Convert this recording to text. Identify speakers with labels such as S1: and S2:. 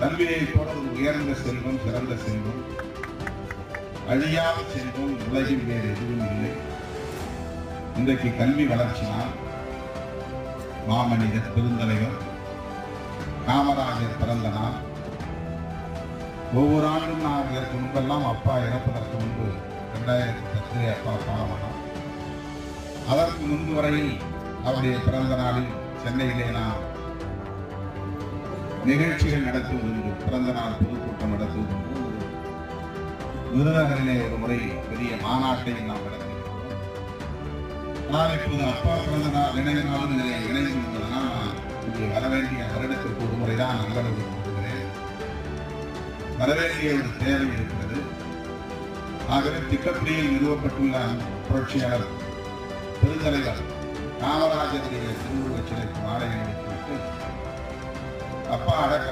S1: கல்வியை போல ஒரு உயர்ந்த செல்வம், சிறந்த செல்வம், அழியாத செல்வம் உலகில் வேறு எதுவும் இல்லை. இன்றைக்கு கல்வி வளர்ச்சினால் மாமனிதர் பெருந்தலைவர் காமராஜர் பிறந்த நாள். ஒவ்வொரு ஆண்டும் நான் இதற்கு முன்பெல்லாம் அப்பா இறப்பதற்கு முன்பு 2010 அப்பா காலமானார். அதற்கு முன்பு வரையில் அவருடைய பிறந்த நாளில் சென்னையிலே நான் நிகழ்ச்சிகள் நடத்துவது, பிறந்த நாள் பொதுக்கூட்டம் நடத்துவது, விருதுநகரிலே ஒரு முறை பெரிய மாநாட்டை நாம் நடத்தியிருக்கிறோம். ஆனால் இப்போது அப்பா பிறந்த நாள் நினைவு நாளும் இதில் இணைந்து இருந்ததுனால் நான் இங்கே வரவேண்டிய வருடத்திற்கு ஒரு முறைதான் நண்பர்களுக்கு கொடுக்கிறேன். வரவேண்டிய ஒரு தேவை இருக்கிறது. ஆகவே திட்டப்படியில் நிறுவப்பட்டுள்ள புரட்சியாளர் பெருந்தலைவர் காமராஜருடைய திருவுருவச் சிலைக்கு மாலை அணிவித்துவிட்டு அப்பா அடக்க